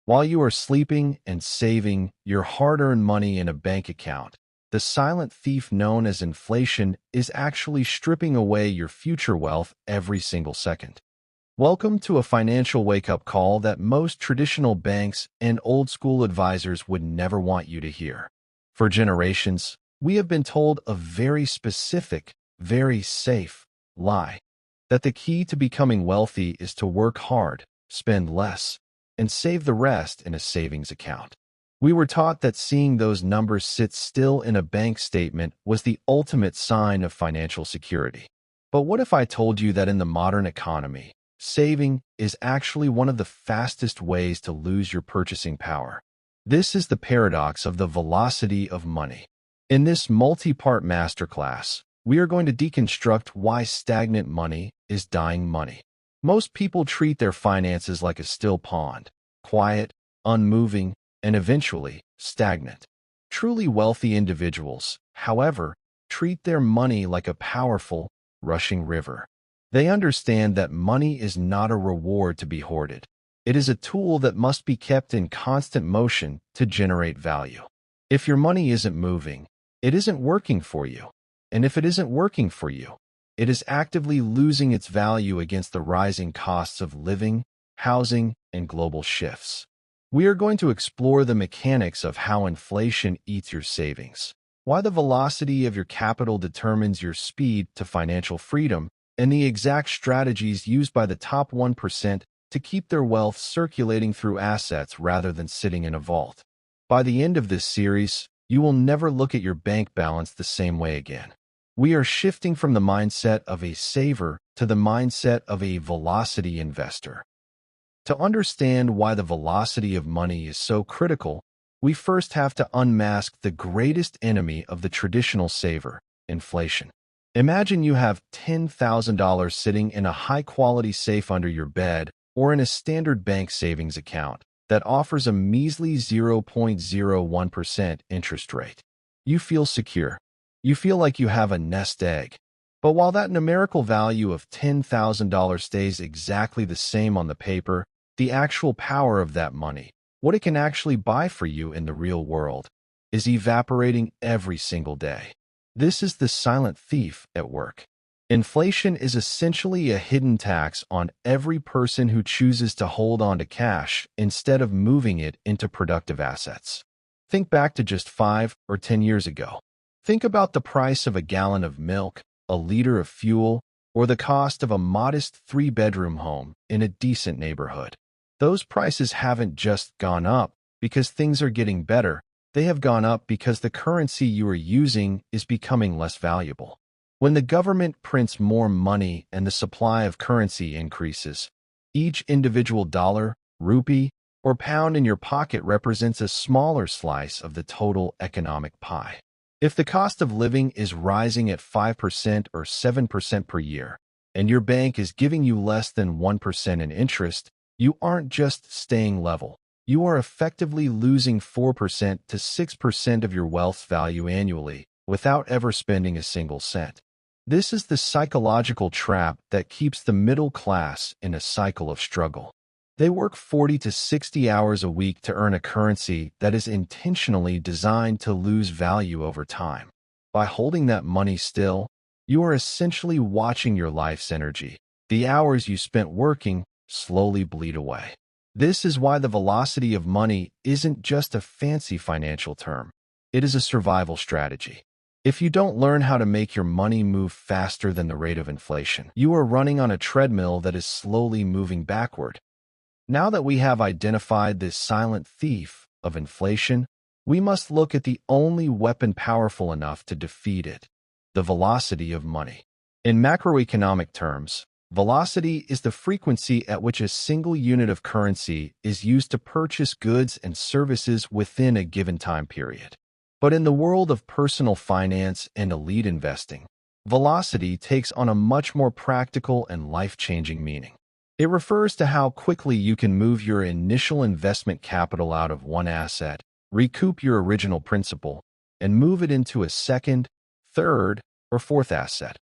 While you are sleeping and saving your hard-earned money in a bank account, the silent thief known as inflation is actually stripping away your future wealth every single second. Welcome to a financial wake-up call that most traditional banks and old-school advisors would never want you to hear. For generations, we have been told a very specific, very safe lie that the key to becoming wealthy is to work hard, spend less, and save the rest in a savings account. We were taught that seeing those numbers sit still in a bank statement was the ultimate sign of financial security. But what if I told you that in the modern economy, saving is actually one of the fastest ways to lose your purchasing power? This is the paradox of the velocity of money. In this multi-part masterclass, we are going to deconstruct why stagnant money is dying money. Most people treat their finances like a still pond, quiet, unmoving, and eventually stagnant. Truly wealthy individuals, however, treat their money like a powerful, rushing river. They understand that money is not a reward to be hoarded. It is a tool that must be kept in constant motion to generate value. If your money isn't moving, it isn't working for you. And if it isn't working for you, it is actively losing its value against the rising costs of living, housing, and global shifts. We are going to explore the mechanics of how inflation eats your savings, why the velocity of your capital determines your speed to financial freedom, and the exact strategies used by the top 1% to keep their wealth circulating through assets rather than sitting in a vault. By the end of this series, you will never look at your bank balance the same way again. We are shifting from the mindset of a saver to the mindset of a velocity investor. To understand why the velocity of money is so critical, we first have to unmask the greatest enemy of the traditional saver, inflation. Imagine you have $10,000 sitting in a high-quality safe under your bed or in a standard bank savings account that offers a measly 0.01% interest rate. You feel secure. You feel like you have a nest egg. But while that numerical value of $10,000 stays exactly the same on the paper, the actual power of that money, what it can actually buy for you in the real world, is evaporating every single day. This is the silent thief at work. Inflation is essentially a hidden tax on every person who chooses to hold on to cash instead of moving it into productive assets. Think back to just 5 or 10 years ago. Think about the price of a gallon of milk, a liter of fuel, or the cost of a modest 3-bedroom home in a decent neighborhood. Those prices haven't just gone up because things are getting better. They have gone up because the currency you are using is becoming less valuable. When the government prints more money and the supply of currency increases, each individual dollar, rupee, or pound in your pocket represents a smaller slice of the total economic pie. If the cost of living is rising at 5% or 7% per year, and your bank is giving you less than 1% in interest, you aren't just staying level. You are effectively losing 4% to 6% of your wealth's value annually without ever spending a single cent. This is the psychological trap that keeps the middle class in a cycle of struggle. They work 40 to 60 hours a week to earn a currency that is intentionally designed to lose value over time. By holding that money still, you are essentially watching your life's energy, the hours you spent working, slowly bleed away. This is why the velocity of money isn't just a fancy financial term. It is a survival strategy. If you don't learn how to make your money move faster than the rate of inflation, you are running on a treadmill that is slowly moving backward. Now that we have identified this silent thief of inflation, we must look at the only weapon powerful enough to defeat it: the velocity of money. In macroeconomic terms, velocity is the frequency at which a single unit of currency is used to purchase goods and services within a given time period. But in the world of personal finance and elite investing, velocity takes on a much more practical and life-changing meaning. It refers to how quickly you can move your initial investment capital out of one asset, recoup your original principal, and move it into a second, third, or fourth asset,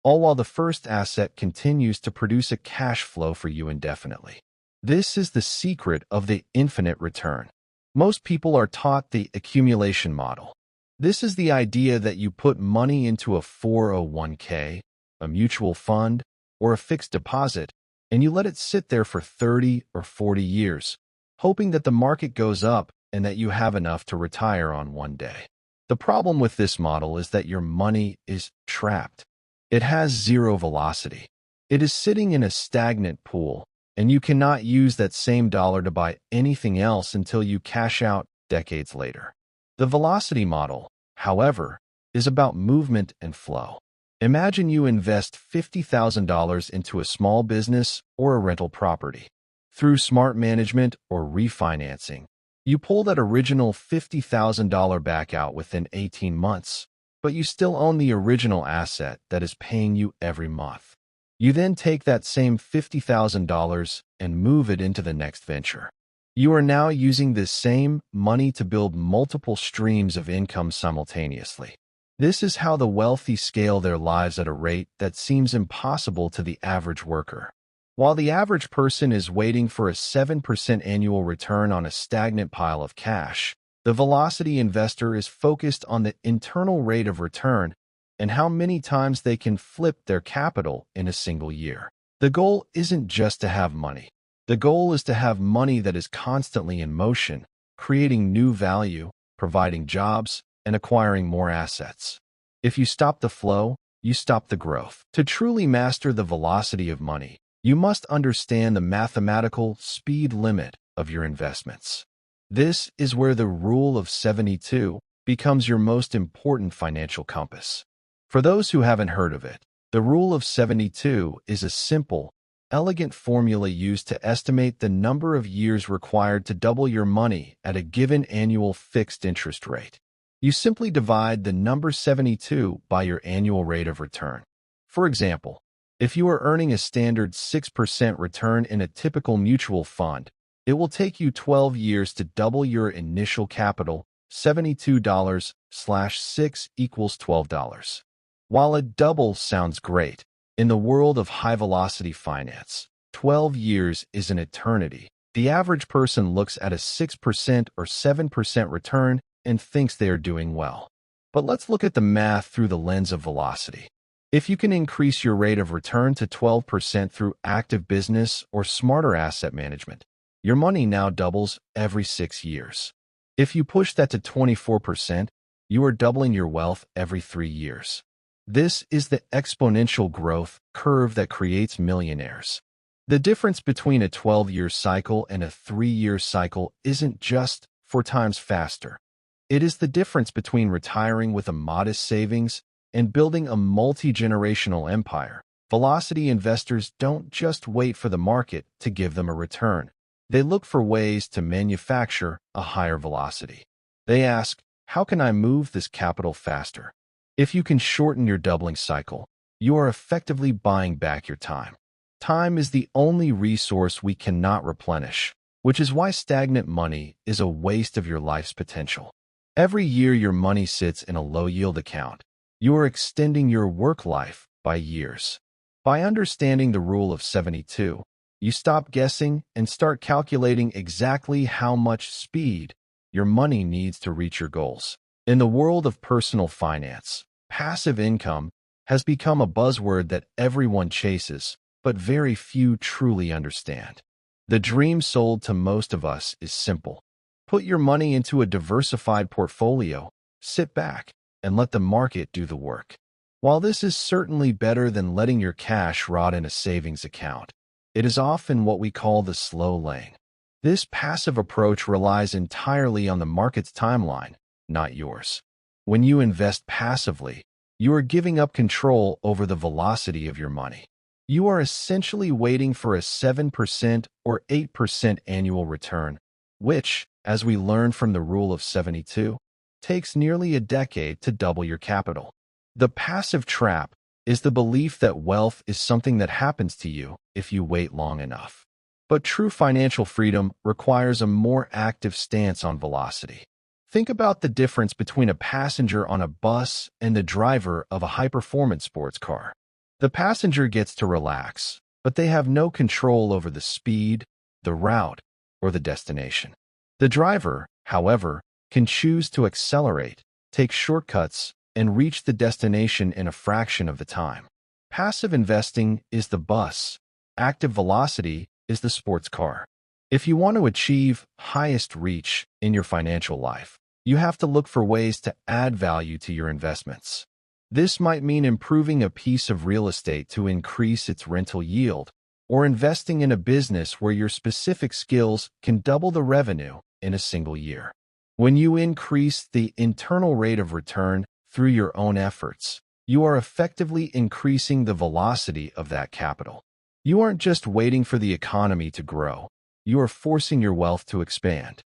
all while the first asset continues to produce a cash flow for you indefinitely. This is the secret of the infinite return. Most people are taught the accumulation model. This is the idea that you put money into a 401k, a mutual fund, or a fixed deposit, and you let it sit there for 30 or 40 years, hoping that the market goes up and that you have enough to retire on one day. The problem with this model is that your money is trapped. It has zero velocity. It is sitting in a stagnant pool, and you cannot use that same dollar to buy anything else until you cash out decades later. The velocity model, however, is about movement and flow. Imagine you invest $50,000 into a small business or a rental property. Through smart management or refinancing, you pull that original $50,000 back out within 18 months, but you still own the original asset that is paying you every month. You then take that same $50,000 and move it into the next venture. You are now using this same money to build multiple streams of income simultaneously. This is how the wealthy scale their lives at a rate that seems impossible to the average worker. While the average person is waiting for a 7% annual return on a stagnant pile of cash, the velocity investor is focused on the internal rate of return and how many times they can flip their capital in a single year. The goal isn't just to have money. The goal is to have money that is constantly in motion, creating new value, providing jobs, and acquiring more assets. If you stop the flow, you stop the growth. To truly master the velocity of money, you must understand the mathematical speed limit of your investments. This is where the rule of 72 becomes your most important financial compass. For those who haven't heard of it, the rule of 72 is a simple, elegant formula used to estimate the number of years required to double your money at a given annual fixed interest rate. You simply divide the number 72 by your annual rate of return. For example, if you are earning a standard 6% return in a typical mutual fund, it will take you 12 years to double your initial capital. $72/6 equals $12. While a double sounds great, in the world of high-velocity finance, 12 years is an eternity. The average person looks at a 6% or 7% return and thinks they are doing well. But let's look at the math through the lens of velocity. If you can increase your rate of return to 12% through active business or smarter asset management, your money now doubles every 6 years. If you push that to 24%, you are doubling your wealth every 3 years. This is the exponential growth curve that creates millionaires. The difference between a 12-year cycle and a 3-year cycle isn't just 4 times faster. It is the difference between retiring with a modest savings and building a multi-generational empire. Velocity investors don't just wait for the market to give them a return. They look for ways to manufacture a higher velocity. They ask, how can I move this capital faster? If you can shorten your doubling cycle, you are effectively buying back your time. Time is the only resource we cannot replenish, which is why stagnant money is a waste of your life's potential. Every year your money sits in a low-yield account, you are extending your work life by years. By understanding the rule of 72, you stop guessing and start calculating exactly how much speed your money needs to reach your goals. In the world of personal finance, passive income has become a buzzword that everyone chases, but very few truly understand. The dream sold to most of us is simple. Put your money into a diversified portfolio, sit back, and let the market do the work. While this is certainly better than letting your cash rot in a savings account, it is often what we call the slow lane. This passive approach relies entirely on the market's timeline, not yours. When you invest passively, you are giving up control over the velocity of your money. You are essentially waiting for a 7% or 8% annual return, which, as we learned from the rule of 72, takes nearly a decade to double your capital. The passive trap is the belief that wealth is something that happens to you if you wait long enough. But true financial freedom requires a more active stance on velocity. Think about the difference between a passenger on a bus and the driver of a high-performance sports car. The passenger gets to relax, but they have no control over the speed, the route, or the destination. The driver, however, can choose to accelerate, take shortcuts, and reach the destination in a fraction of the time. Passive investing is the bus. Active velocity is the sports car. If you want to achieve highest reach in your financial life, you have to look for ways to add value to your investments. This might mean improving a piece of real estate to increase its rental yield, or investing in a business where your specific skills can double the revenue in a single year. When you increase the internal rate of return through your own efforts, you are effectively increasing the velocity of that capital. You aren't just waiting for the economy to grow. You are forcing your wealth to expand.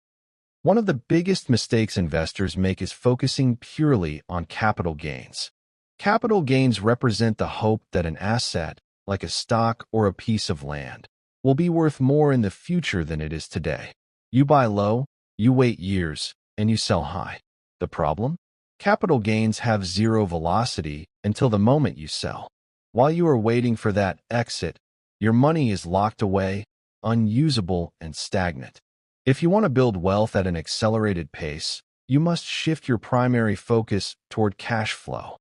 One of the biggest mistakes investors make is focusing purely on capital gains. Capital gains represent the hope that an asset, like a stock or a piece of land, will be worth more in the future than it is today. You buy low, you wait years, and you sell high. The problem? Capital gains have zero velocity until the moment you sell. While you are waiting for that exit, your money is locked away, unusable, and stagnant. If you want to build wealth at an accelerated pace, you must shift your primary focus toward cash flow.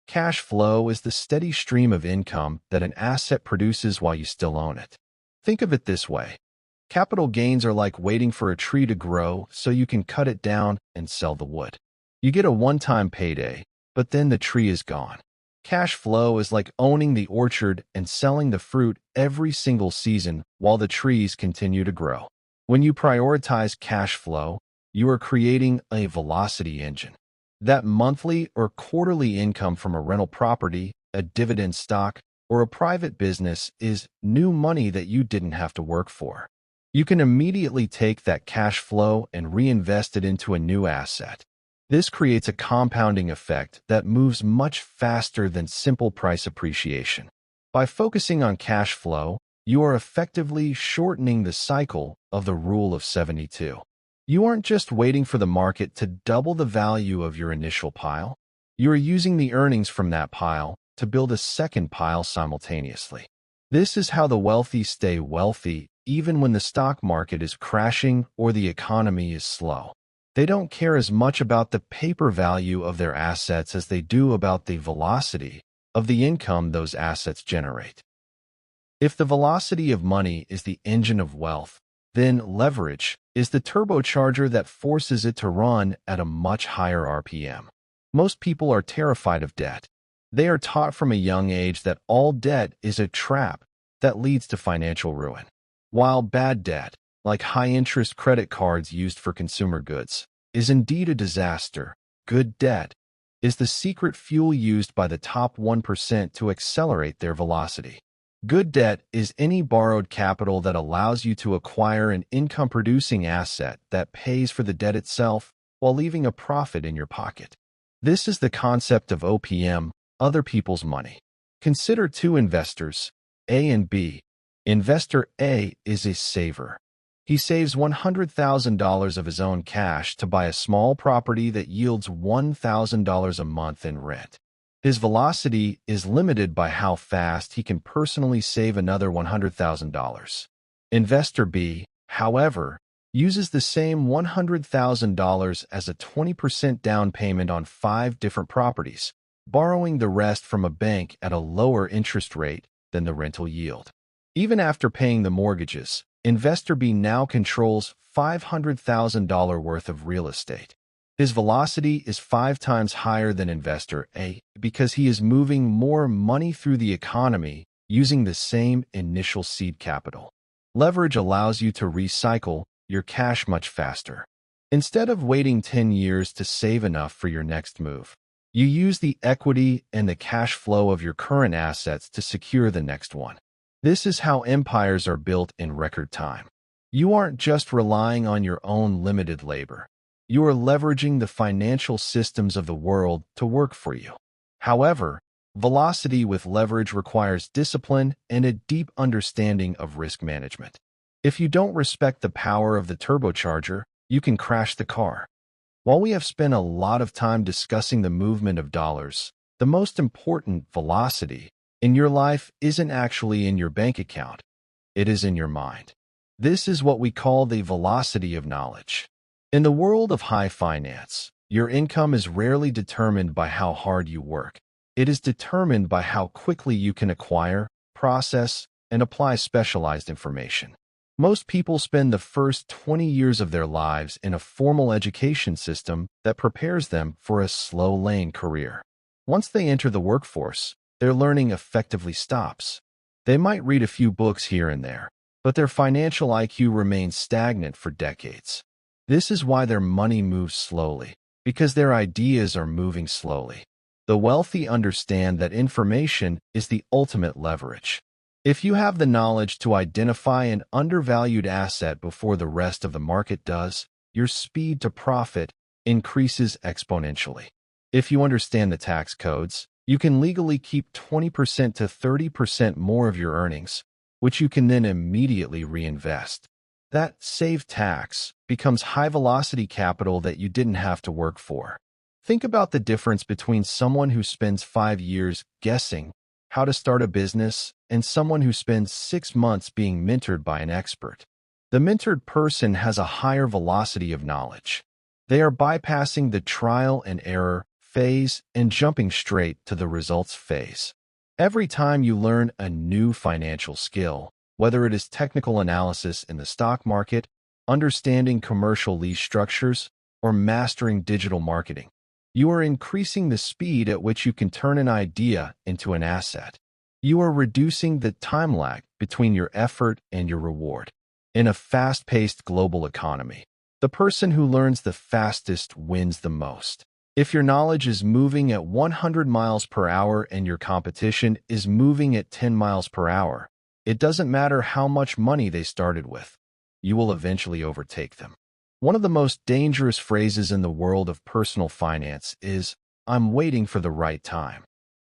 Cash flow is the steady stream of income that an asset produces while you still own it. Think of it this way. Capital gains are like waiting for a tree to grow so you can cut it down and sell the wood. You get a one-time payday, but then the tree is gone. Cash flow is like owning the orchard and selling the fruit every single season while the trees continue to grow. When you prioritize cash flow, you are creating a velocity engine. That monthly or quarterly income from a rental property, a dividend stock, or a private business is new money that you didn't have to work for. You can immediately take that cash flow and reinvest it into a new asset. This creates a compounding effect that moves much faster than simple price appreciation. By focusing on cash flow, you are effectively shortening the cycle of the Rule of 72. You aren't just waiting for the market to double the value of your initial pile. You are using the earnings from that pile to build a second pile simultaneously. This is how the wealthy stay wealthy even when the stock market is crashing or the economy is slow. They don't care as much about the paper value of their assets as they do about the velocity of the income those assets generate. If the velocity of money is the engine of wealth, then leverage is the turbocharger that forces it to run at a much higher RPM. Most people are terrified of debt. They are taught from a young age that all debt is a trap that leads to financial ruin. While bad debt, like high-interest credit cards used for consumer goods, is indeed a disaster, good debt is the secret fuel used by the top 1% to accelerate their velocity. Good debt is any borrowed capital that allows you to acquire an income-producing asset that pays for the debt itself while leaving a profit in your pocket. This is the concept of OPM, other people's money. Consider two investors, A and B. Investor A is a saver. He saves $100,000 of his own cash to buy a small property that yields $1,000 a month in rent. His velocity is limited by how fast he can personally save another $100,000. Investor B, however, uses the same $100,000 as a 20% down payment on 5 different properties, borrowing the rest from a bank at a lower interest rate than the rental yield. Even after paying the mortgages, Investor B now controls $500,000 worth of real estate. His velocity is 5 times higher than Investor A because he is moving more money through the economy using the same initial seed capital. Leverage allows you to recycle your cash much faster. Instead of waiting 10 years to save enough for your next move, you use the equity and the cash flow of your current assets to secure the next one. This is how empires are built in record time. You aren't just relying on your own limited labor. You are leveraging the financial systems of the world to work for you. However, velocity with leverage requires discipline and a deep understanding of risk management. If you don't respect the power of the turbocharger, you can crash the car. While we have spent a lot of time discussing the movement of dollars, the most important velocity in your life isn't actually in your bank account. It is in your mind. This is what we call the velocity of knowledge. In the world of high finance, your income is rarely determined by how hard you work. It is determined by how quickly you can acquire, process, and apply specialized information. Most people spend the first 20 years of their lives in a formal education system that prepares them for a slow-lane career. Once they enter the workforce, their learning effectively stops. They might read a few books here and there, but their financial IQ remains stagnant for decades. This is why their money moves slowly, because their ideas are moving slowly. The wealthy understand that information is the ultimate leverage. If you have the knowledge to identify an undervalued asset before the rest of the market does, your speed to profit increases exponentially. If you understand the tax codes, you can legally keep 20% to 30% more of your earnings, which you can then immediately reinvest. That saved tax becomes high-velocity capital that you didn't have to work for. Think about the difference between someone who spends 5 years guessing how to start a business and someone who spends 6 months being mentored by an expert. The mentored person has a higher velocity of knowledge. They are bypassing the trial and error phase and jumping straight to the results phase. Every time you learn a new financial skill, whether it is technical analysis in the stock market, understanding commercial lease structures, or mastering digital marketing, you are increasing the speed at which you can turn an idea into an asset. You are reducing the time lag between your effort and your reward. In a fast-paced global economy, the person who learns the fastest wins the most. If your knowledge is moving at 100 miles per hour and your competition is moving at 10 miles per hour, it doesn't matter how much money they started with. You will eventually overtake them. One of the most dangerous phrases in the world of personal finance is, "I'm waiting for the right time."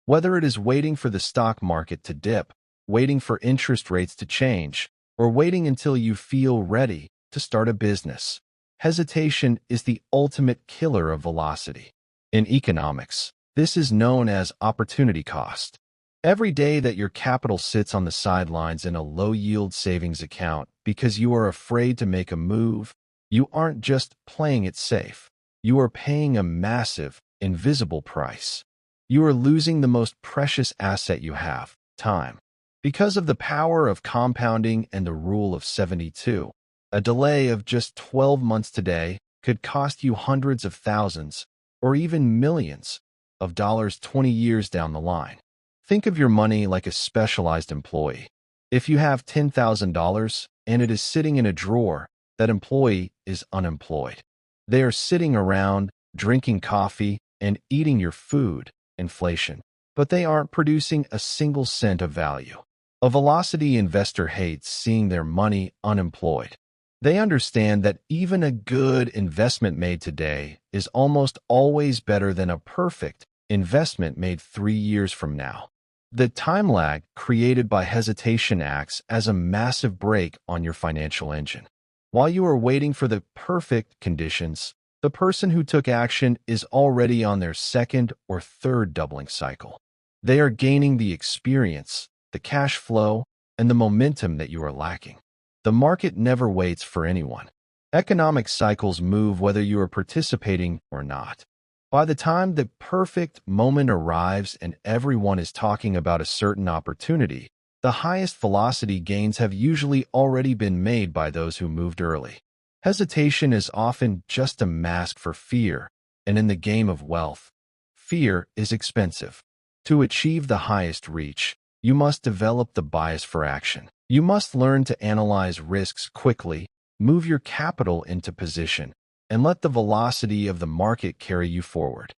Whether it is waiting for the stock market to dip, waiting for interest rates to change, or waiting until you feel ready to start a business, hesitation is the ultimate killer of velocity. In economics, this is known as opportunity cost. Every day that your capital sits on the sidelines in a low-yield savings account because you are afraid to make a move, you aren't just playing it safe. You are paying a massive, invisible price. You are losing the most precious asset you have, time. Because of the power of compounding and the rule of 72, a delay of just 12 months today could cost you hundreds of thousands or even millions of dollars 20 years down the line. Think of your money like a specialized employee. If you have $10,000 and it is sitting in a drawer, that employee is unemployed. They are sitting around, drinking coffee, and eating your food, inflation, but they aren't producing a single cent of value. A velocity investor hates seeing their money unemployed. They understand that even a good investment made today is almost always better than a perfect investment made 3 years from now. The time lag created by hesitation acts as a massive brake on your financial engine. While you are waiting for the perfect conditions, the person who took action is already on their second or third doubling cycle. They are gaining the experience, the cash flow, and the momentum that you are lacking. The market never waits for anyone. Economic cycles move whether you are participating or not. By the time the perfect moment arrives and everyone is talking about a certain opportunity, the highest velocity gains have usually already been made by those who moved early. Hesitation is often just a mask for fear, and in the game of wealth, fear is expensive. To achieve the highest reach, you must develop the bias for action. You must learn to analyze risks quickly, move your capital into position, and let the velocity of the market carry you forward.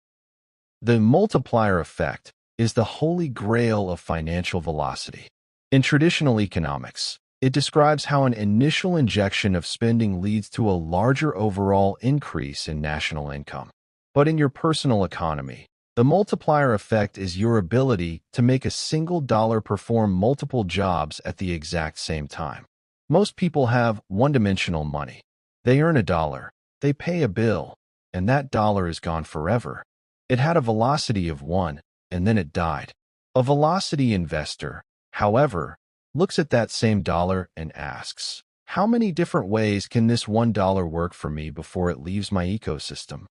The multiplier effect is the holy grail of financial velocity. In traditional economics, it describes how an initial injection of spending leads to a larger overall increase in national income. But in your personal economy, the multiplier effect is your ability to make a single dollar perform multiple jobs at the exact same time. Most people have one-dimensional money. They earn $1, they pay a bill, and that dollar is gone forever. It had a velocity of 1, and then it died. A velocity investor, however, looks at that same dollar and asks, How many different ways can this $1 work for me before it leaves my ecosystem?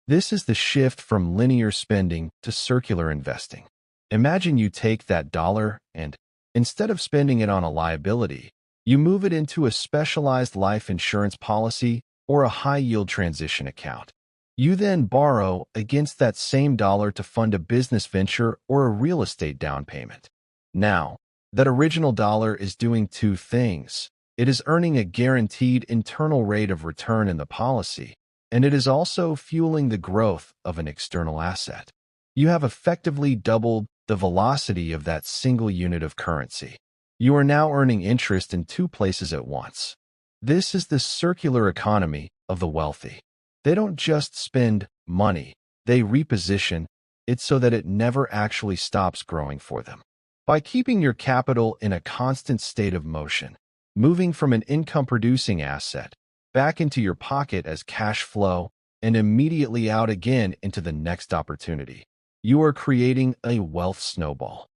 This is the shift from linear spending to circular investing. Imagine you take that dollar and, instead of spending it on a liability, you move it into a specialized life insurance policy or a high-yield transition account. You then borrow against that same dollar to fund a business venture or a real estate down payment. Now, that original dollar is doing two things. It is earning a guaranteed internal rate of return in the policy, and it is also fueling the growth of an external asset. You have effectively doubled the velocity of that single unit of currency. You are now earning interest in two places at once. This is the circular economy of the wealthy. They don't just spend money, they reposition it so that it never actually stops growing for them. By keeping your capital in a constant state of motion, moving from an income-producing asset back into your pocket as cash flow and immediately out again into the next opportunity, you are creating a wealth snowball.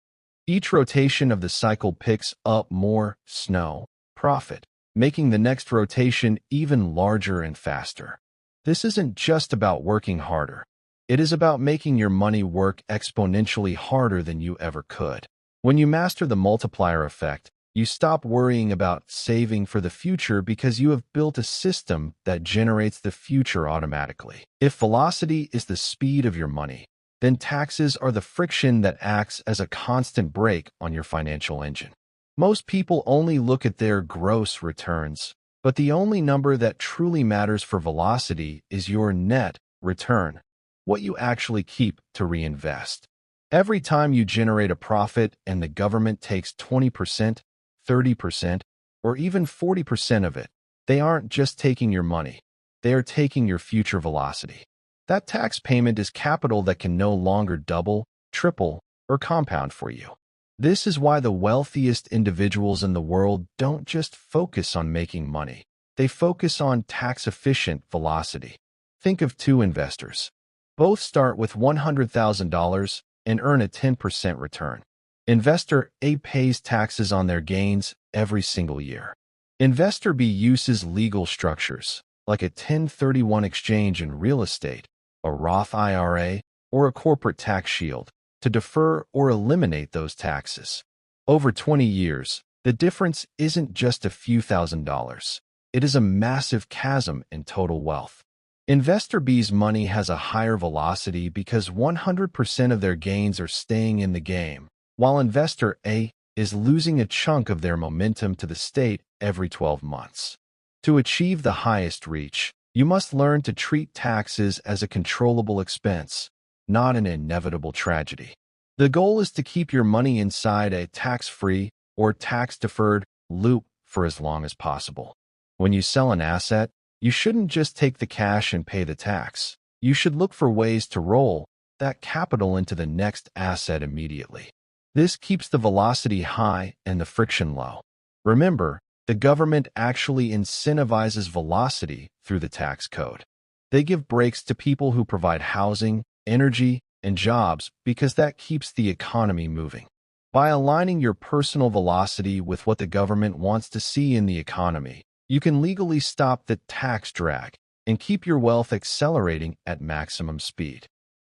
Each rotation of the cycle picks up more snow profit, making the next rotation even larger and faster. This isn't just about working harder. It is about making your money work exponentially harder than you ever could. When you master the multiplier effect, you stop worrying about saving for the future because you have built a system that generates the future automatically. If velocity is the speed of your money, then taxes are the friction that acts as a constant brake on your financial engine. Most people only look at their gross returns, but the only number that truly matters for velocity is your net return, what you actually keep to reinvest. Every time you generate a profit and the government takes 20%, 30%, or even 40% of it, they aren't just taking your money, they are taking your future velocity. That tax payment is capital that can no longer double, triple, or compound for you. This is why the wealthiest individuals in the world don't just focus on making money. They focus on tax-efficient velocity. Think of two investors. Both start with $100,000 and earn a 10% return. Investor A pays taxes on their gains every single year. Investor B uses legal structures, like a 1031 exchange in real estate, a Roth IRA, or a corporate tax shield, to defer or eliminate those taxes. Over 20 years, the difference isn't just a few $1,000s. It is a massive chasm in total wealth. Investor B's money has a higher velocity because 100% of their gains are staying in the game, while Investor A is losing a chunk of their momentum to the state every 12 months. To achieve the highest reach, you must learn to treat taxes as a controllable expense, not an inevitable tragedy. The goal is to keep your money inside a tax-free or tax-deferred loop for as long as possible. When you sell an asset, you shouldn't just take the cash and pay the tax. You should look for ways to roll that capital into the next asset immediately. This keeps the velocity high and the friction low. Remember, the government actually incentivizes velocity through the tax code. They give breaks to people who provide housing, energy, and jobs because that keeps the economy moving. By aligning your personal velocity with what the government wants to see in the economy, you can legally stop the tax drag and keep your wealth accelerating at maximum speed.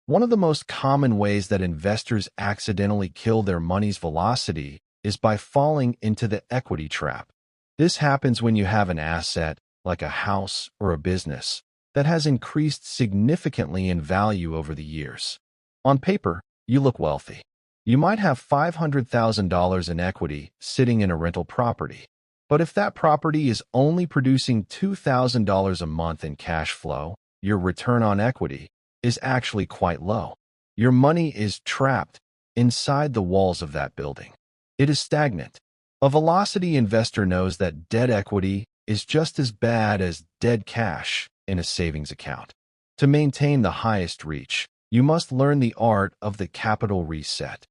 One of the most common ways that investors accidentally kill their money's velocity is by falling into the equity trap. This happens when you have an asset, like a house or a business, that has increased significantly in value over the years. On paper, you look wealthy. You might have $500,000 in equity sitting in a rental property. But if that property is only producing $2,000 a month in cash flow, your return on equity is actually quite low. Your money is trapped inside the walls of that building. It is stagnant. A velocity investor knows that dead equity is just as bad as dead cash in a savings account. To maintain the highest reach, you must learn the art of the capital reset.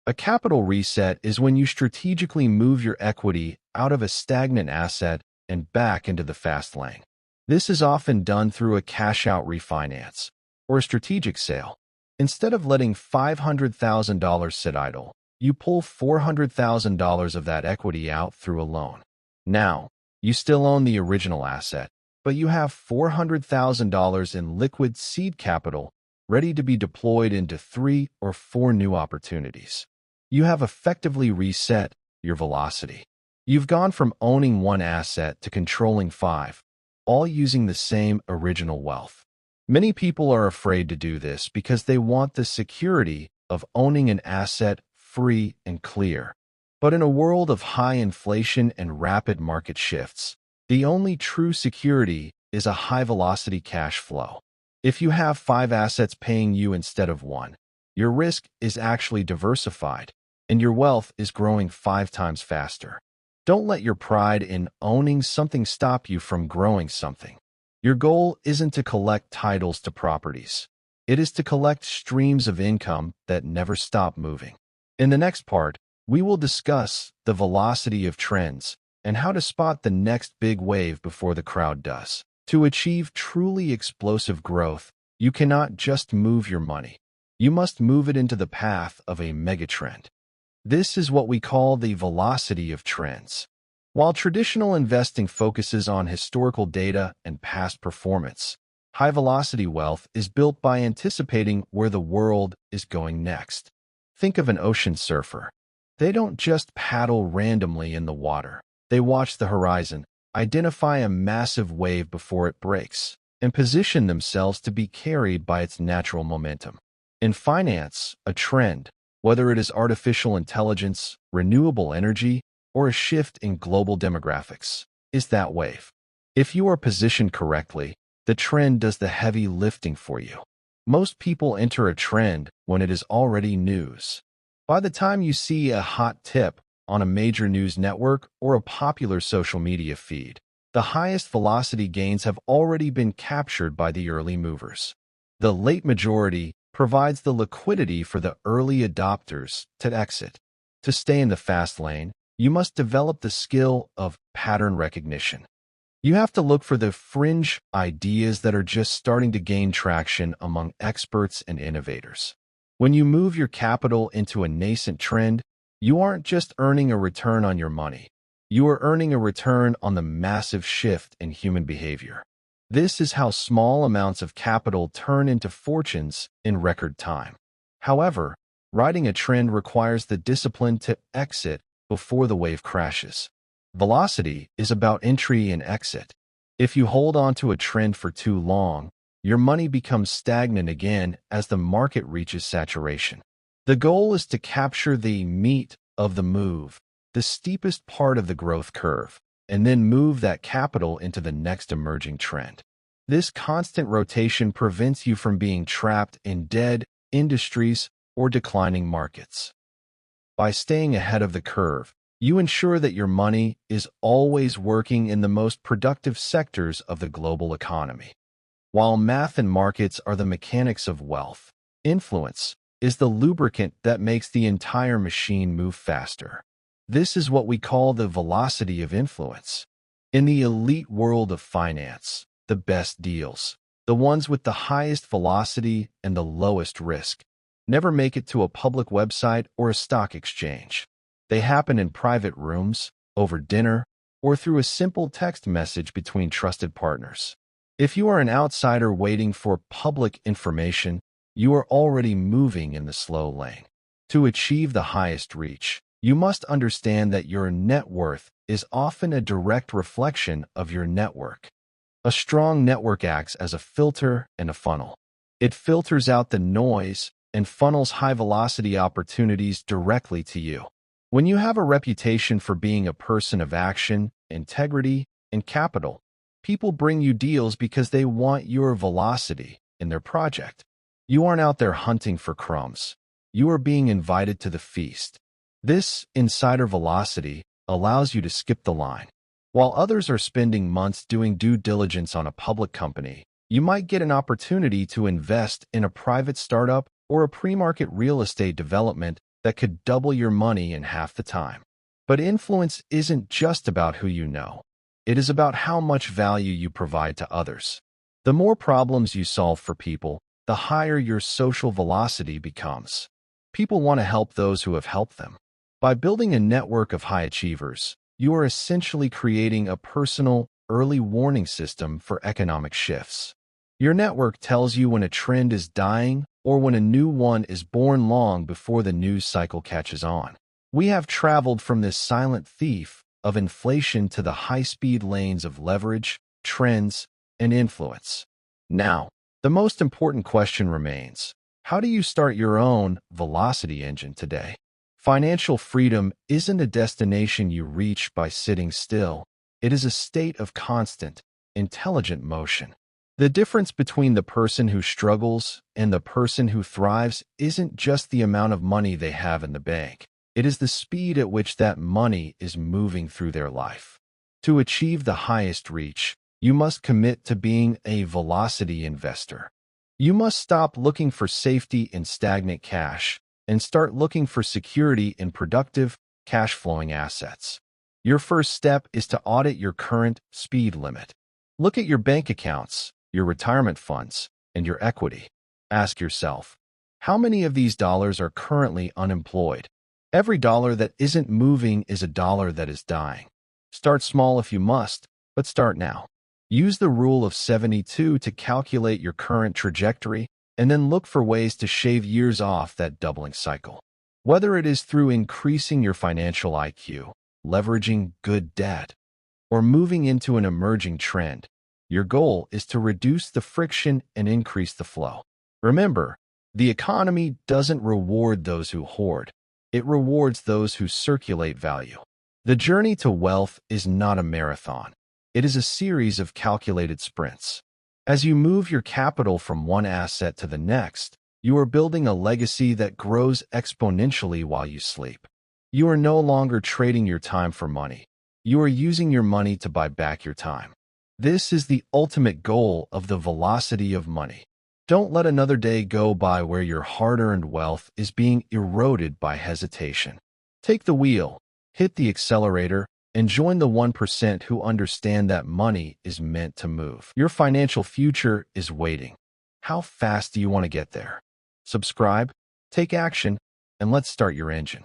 A capital reset is when you strategically move your equity out of a stagnant asset and back into the fast lane. This is often done through a cash-out refinance or a strategic sale. Instead of letting $500,000 sit idle, you pull $400,000 of that equity out through a loan. Now, You still own the original asset, but you have $400,000 in liquid seed capital ready to be deployed into 3 or 4 new opportunities. You have effectively reset your velocity. You've gone from owning one asset to controlling 5, all using the same original wealth. Many people are afraid to do this because they want the security of owning an asset free and clear. But in a world of high inflation and rapid market shifts, the only true security is a high-velocity cash flow. If you have 5 assets paying you instead of 1, your risk is actually diversified, and your wealth is growing 5 times faster. Don't let your pride in owning something stop you from growing something. Your goal isn't to collect titles to properties. It is to collect streams of income that never stop moving. In the next part, we will discuss the velocity of trends and how to spot the next big wave before the crowd does. To achieve truly explosive growth, you cannot just move your money. You must move it into the path of a megatrend. This is what we call the velocity of trends. While traditional investing focuses on historical data and past performance, high-velocity wealth is built by anticipating where the world is going next. Think of an ocean surfer. They don't just paddle randomly in the water. They watch the horizon, identify a massive wave before it breaks, and position themselves to be carried by its natural momentum. In finance, a trend, whether it is artificial intelligence, renewable energy, or a shift in global demographics, is that wave. If you are positioned correctly, the trend does the heavy lifting for you. Most people enter a trend when it is already news. By the time you see a hot tip on a major news network or a popular social media feed, the highest velocity gains have already been captured by the early movers. The late majority provides the liquidity for the early adopters to exit. To stay in the fast lane, you must develop the skill of pattern recognition. You have to look for the fringe ideas that are just starting to gain traction among experts and innovators. When you move your capital into a nascent trend, you aren't just earning a return on your money. You are earning a return on the massive shift in human behavior. This is how small amounts of capital turn into fortunes in record time. However, riding a trend requires the discipline to exit before the wave crashes. Velocity is about entry and exit. If you hold on to a trend for too long, your money becomes stagnant again as the market reaches saturation. The goal is to capture the meat of the move, the steepest part of the growth curve, and then move that capital into the next emerging trend. This constant rotation prevents you from being trapped in dead industries or declining markets. By staying ahead of the curve, you ensure that your money is always working in the most productive sectors of the global economy. While math and markets are the mechanics of wealth, influence is the lubricant that makes the entire machine move faster. This is what we call the velocity of influence. In the elite world of finance, the best deals, the ones with the highest velocity and the lowest risk, never make it to a public website or a stock exchange. They happen in private rooms, over dinner, or through a simple text message between trusted partners. If you are an outsider waiting for public information, you are already moving in the slow lane. To achieve the highest reach, you must understand that your net worth is often a direct reflection of your network. A strong network acts as a filter and a funnel. It filters out the noise and funnels high-velocity opportunities directly to you. When you have a reputation for being a person of action, integrity, and capital, people bring you deals because they want your velocity in their project. You aren't out there hunting for crumbs. You are being invited to the feast. This insider velocity allows you to skip the line. While others are spending months doing due diligence on a public company, you might get an opportunity to invest in a private startup or a pre-market real estate development that could double your money in half the time. But influence isn't just about who you know. It is about how much value you provide to others. The more problems you solve for people, the higher your social velocity becomes. People want to help those who have helped them. By building a network of high achievers, You are essentially creating a personal, early warning system for economic shifts. Your network tells you when a trend is dying or when a new one is born long before the news cycle catches on. We have traveled from this silent thief of inflation to the high-speed lanes of leverage, trends, and influence. Now, the most important question remains: how do you start your own velocity engine today? Financial freedom isn't a destination you reach by sitting still. It is a state of constant, intelligent motion. The difference between the person who struggles and the person who thrives isn't just the amount of money they have in the bank. It is the speed at which that money is moving through their life. To achieve the highest reach, you must commit to being a velocity investor. You must stop looking for safety in stagnant cash and start looking for security in productive, cash-flowing assets. Your first step is to audit your current speed limit. Look at your bank accounts, your retirement funds, and your equity. Ask yourself, how many of these dollars are currently unemployed? Every dollar that isn't moving is a dollar that is dying. Start small if you must, but start now. Use the rule of 72 to calculate your current trajectory, and then look for ways to shave years off that doubling cycle. Whether it is through increasing your financial IQ, leveraging good debt, or moving into an emerging trend, your goal is to reduce the friction and increase the flow. Remember, the economy doesn't reward those who hoard. It rewards those who circulate value. The journey to wealth is not a marathon. It is a series of calculated sprints. As you move your capital from one asset to the next, you are building a legacy that grows exponentially while you sleep. You are no longer trading your time for money. You are using your money to buy back your time. This is the ultimate goal of the velocity of money. Don't let another day go by where your hard-earned wealth is being eroded by hesitation. Take the wheel, hit the accelerator, and join the 1% who understand that money is meant to move. Your financial future is waiting. How fast do you want to get there? Subscribe, take action, and let's start your engine.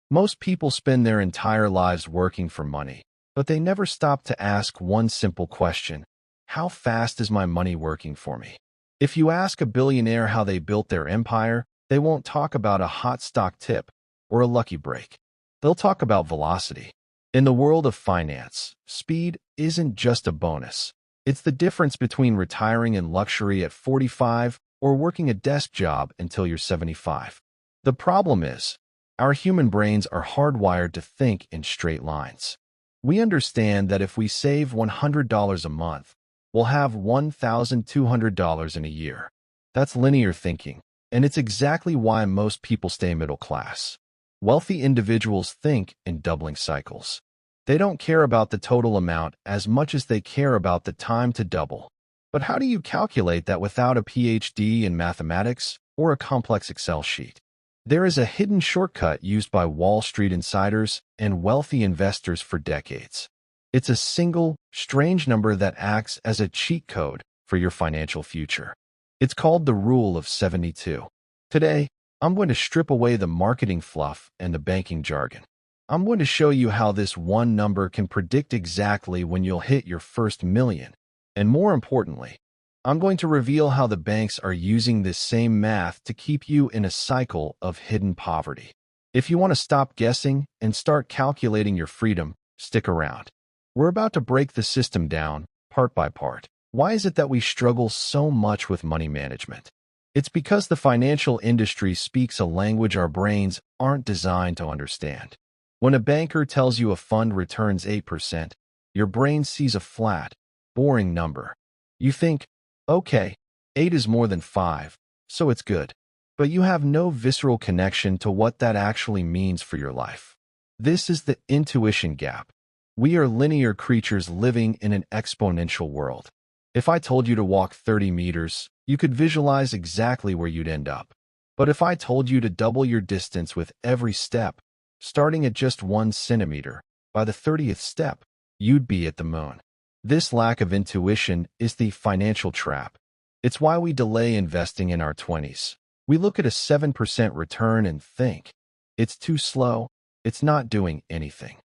Most people spend their entire lives working for money, but they never stop to ask one simple question: how fast is my money working for me? If you ask a billionaire how they built their empire, they won't talk about a hot stock tip or a lucky break. They'll talk about velocity. In the world of finance, speed isn't just a bonus. It's the difference between retiring in luxury at 45 or working a desk job until you're 75. The problem is, our human brains are hardwired to think in straight lines. We understand that if we save $100 a month, we'll have $1,200 in a year. That's linear thinking, and it's exactly why most people stay middle class. Wealthy individuals think in doubling cycles. They don't care about the total amount as much as they care about the time to double. But how do you calculate that without a PhD in mathematics or a complex Excel sheet? There is a hidden shortcut used by Wall Street insiders and wealthy investors for decades. It's a single, strange number that acts as a cheat code for your financial future. It's called the Rule of 72. Today, I'm going to strip away the marketing fluff and the banking jargon. I'm going to show you how this one number can predict exactly when you'll hit your first million. And more importantly, I'm going to reveal how the banks are using this same math to keep you in a cycle of hidden poverty. If you want to stop guessing and start calculating your freedom, stick around. We're about to break the system down, part by part. Why is it that we struggle so much with money management? It's because the financial industry speaks a language our brains aren't designed to understand. When a banker tells you a fund returns 8%, your brain sees a flat, boring number. You think, okay, 8 is more than 5, so it's good. But you have no visceral connection to what that actually means for your life. This is the intuition gap. We are linear creatures living in an exponential world. If I told you to walk 30 meters, you could visualize exactly where you'd end up. But if I told you to double your distance with every step, starting at just 1 centimeter, by the 30th step, you'd be at the moon. This lack of intuition is the financial trap. It's why we delay investing in our 20s. We look at a 7% return and think, it's too slow, it's not doing anything.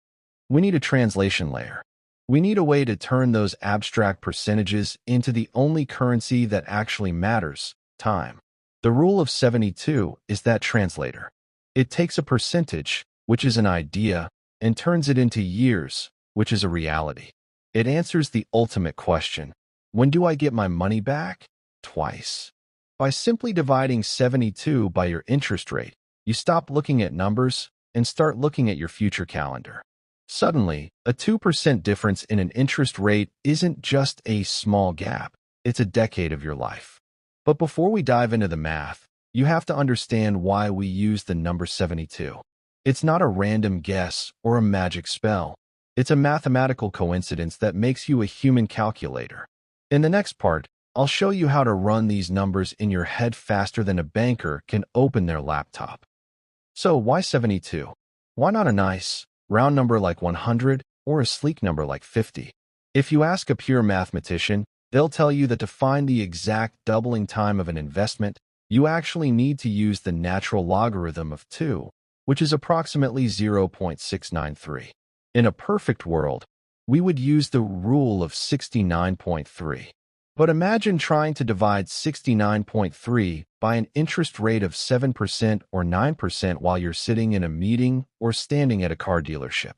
We need a translation layer. We need a way to turn those abstract percentages into the only currency that actually matters, time. The rule of 72 is that translator. It takes a percentage, which is an idea, and turns it into years, which is a reality. It answers the ultimate question: when do I get my money back? Twice. By simply dividing 72 by your interest rate, you stop looking at numbers and start looking at your future calendar. Suddenly, a 2% difference in an interest rate isn't just a small gap, it's a decade of your life. But before we dive into the math, you have to understand why we use the number 72. It's not a random guess or a magic spell. It's a mathematical coincidence that makes you a human calculator. In the next part, I'll show you how to run these numbers in your head faster than a banker can open their laptop. So why 72? Why not a nice, round number like 100 or a sleek number like 50? If you ask a pure mathematician, they'll tell you that to find the exact doubling time of an investment, you actually need to use the natural logarithm of 2, which is approximately 0.693. In a perfect world, we would use the rule of 69.3. But imagine trying to divide 69.3 by an interest rate of 7% or 9% while you're sitting in a meeting or standing at a car dealership.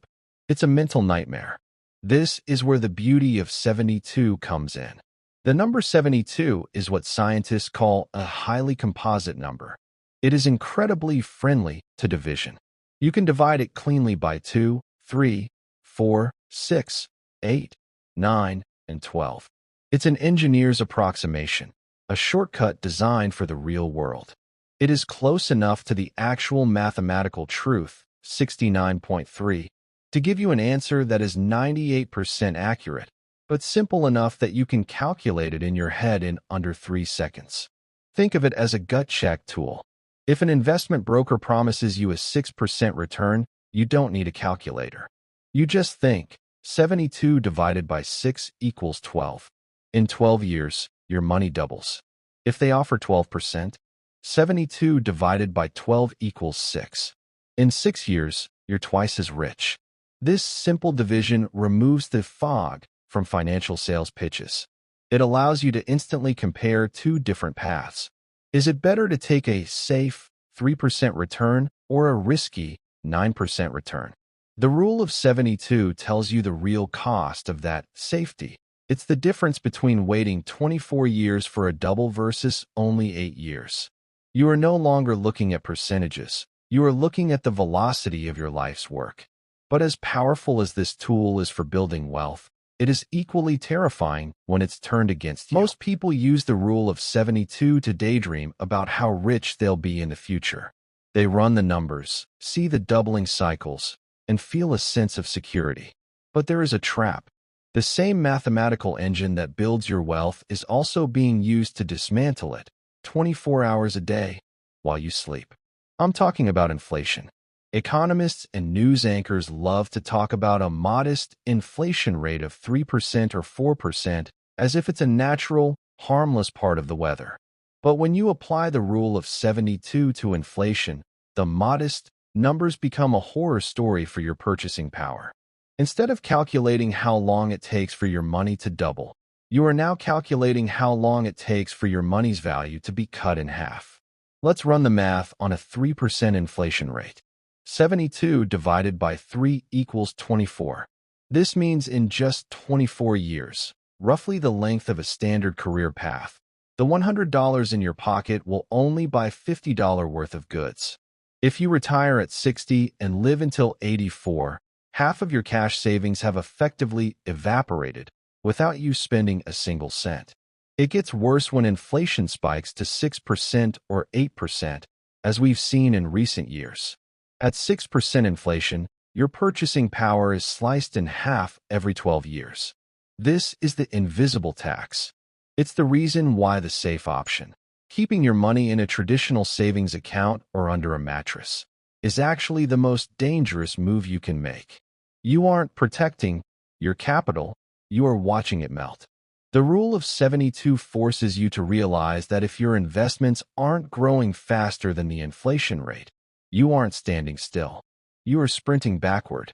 It's a mental nightmare. This is where the beauty of 72 comes in. The number 72 is what scientists call a highly composite number. It is incredibly friendly to division. You can divide it cleanly by 2, 3, 4, 6, 8, 9, and 12. It's an engineer's approximation, a shortcut designed for the real world. It is close enough to the actual mathematical truth, 69.3, to give you an answer that is 98% accurate, but simple enough that you can calculate it in your head in under 3 seconds. Think of it as a gut check tool. If an investment broker promises you a 6% return, you don't need a calculator. You just think, 72 divided by 6 equals 12. In 12 years, your money doubles. If they offer 12%, 72 divided by 12 equals 6. In 6 years, you're twice as rich. This simple division removes the fog from financial sales pitches. It allows you to instantly compare two different paths. Is it better to take a safe 3% return or a risky 9% return? The rule of 72 tells you the real cost of that safety. It's the difference between waiting 24 years for a double versus only 8 years. You are no longer looking at percentages. You are looking at the velocity of your life's work. But as powerful as this tool is for building wealth, it is equally terrifying when it's turned against you. Most people use the rule of 72 to daydream about how rich they'll be in the future. They run the numbers, see the doubling cycles, and feel a sense of security. But there is a trap. The same mathematical engine that builds your wealth is also being used to dismantle it 24 hours a day while you sleep. I'm talking about inflation. Economists and news anchors love to talk about a modest inflation rate of 3% or 4% as if it's a natural, harmless part of the weather. But when you apply the rule of 72 to inflation, the modest numbers become a horror story for your purchasing power. Instead of calculating how long it takes for your money to double, you are now calculating how long it takes for your money's value to be cut in half. Let's run the math on a 3% inflation rate. 72 divided by 3 equals 24. This means in just 24 years, roughly the length of a standard career path, the $100 in your pocket will only buy $50 worth of goods. If you retire at 60 and live until 84, half of your cash savings have effectively evaporated without you spending a single cent. It gets worse when inflation spikes to 6% or 8%, as we've seen in recent years. At 6% inflation, your purchasing power is sliced in half every 12 years. This is the invisible tax. It's the reason why the safe option, keeping your money in a traditional savings account or under a mattress, is actually the most dangerous move you can make. You aren't protecting your capital, you are watching it melt. The rule of 72 forces you to realize that if your investments aren't growing faster than the inflation rate, you aren't standing still. You are sprinting backward.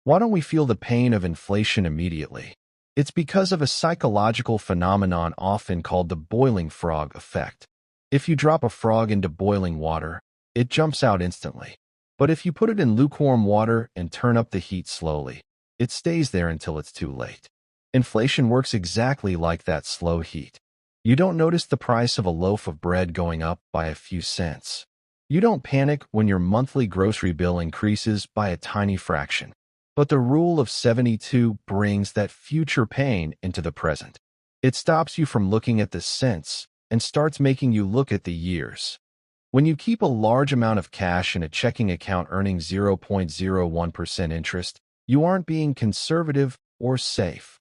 Why don't we feel the pain of inflation immediately? It's because of a psychological phenomenon often called the boiling frog effect. If you drop a frog into boiling water, it jumps out instantly. But if you put it in lukewarm water and turn up the heat slowly, it stays there until it's too late. Inflation works exactly like that slow heat. You don't notice the price of a loaf of bread going up by a few cents. You don't panic when your monthly grocery bill increases by a tiny fraction. But the rule of 72 brings that future pain into the present. It stops you from looking at the cents and starts making you look at the years. When you keep a large amount of cash in a checking account earning 0.01% interest, you aren't being conservative or safe.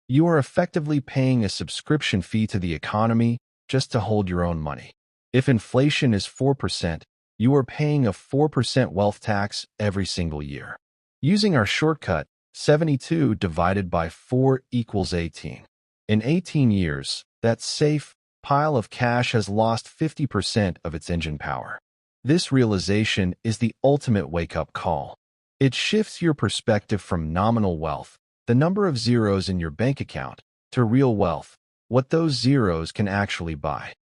You are effectively paying a subscription fee to the economy just to hold your own money. If inflation is 4%, you are paying a 4% wealth tax every single year. Using our shortcut, 72 divided by 4 equals 18. In 18 years, that safe pile of cash has lost 50% of its engine power. This realization is the ultimate wake-up call. It shifts your perspective from nominal wealth, the number of zeros in your bank account, to real wealth, what those zeros can actually buy.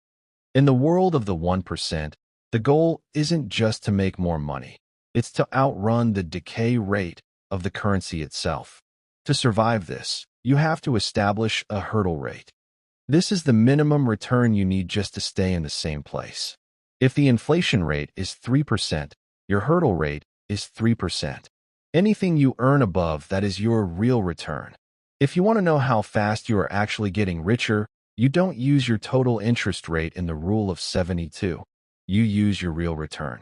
In the world of the 1%, the goal isn't just to make more money. It's to outrun the decay rate of the currency itself. To survive this, you have to establish a hurdle rate. This is the minimum return you need just to stay in the same place. If the inflation rate is 3%, your hurdle rate is 3%. Anything you earn above that is your real return. If you want to know how fast you are actually getting richer, you don't use your total interest rate in the rule of 72. You use your real return.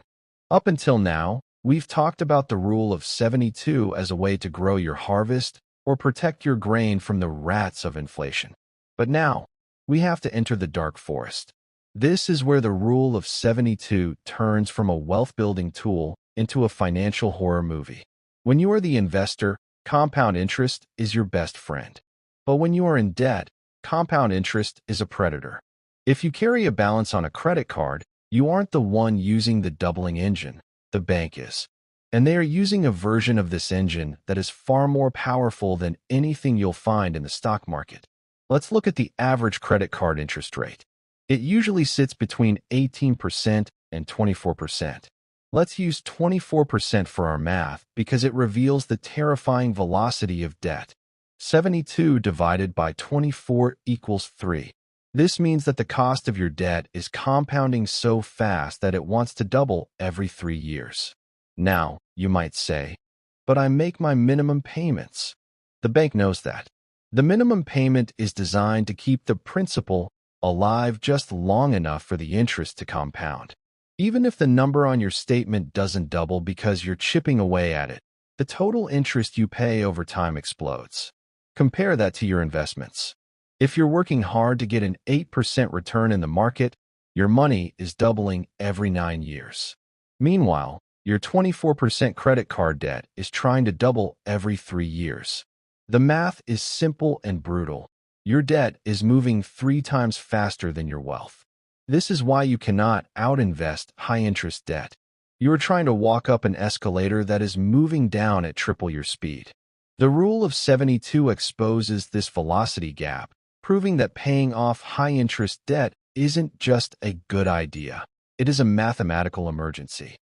Up until now, we've talked about the rule of 72 as a way to grow your harvest or protect your grain from the rats of inflation. But now, we have to enter the dark forest. This is where the rule of 72 turns from a wealth-building tool into a financial horror movie. When you are the investor, compound interest is your best friend. But when you are in debt, compound interest is a predator. If you carry a balance on a credit card, you aren't the one using the doubling engine. The bank is. And they are using a version of this engine that is far more powerful than anything you'll find in the stock market. Let's look at the average credit card interest rate. It usually sits between 18% and 24%. Let's use 24% for our math because it reveals the terrifying velocity of debt. 72 divided by 24 equals 3. This means that the cost of your debt is compounding so fast that it wants to double every 3 years. Now, you might say, but I make my minimum payments. The bank knows that. The minimum payment is designed to keep the principal alive just long enough for the interest to compound. Even if the number on your statement doesn't double because you're chipping away at it, the total interest you pay over time explodes. Compare that to your investments. If you're working hard to get an 8% return in the market, your money is doubling every 9 years. Meanwhile, your 24% credit card debt is trying to double every 3 years. The math is simple and brutal. Your debt is moving 3 times faster than your wealth. This is why you cannot outinvest high-interest debt. You are trying to walk up an escalator that is moving down at triple your speed. The rule of 72 exposes this velocity gap, proving that paying off high-interest debt isn't just a good idea. It is a mathematical emergency.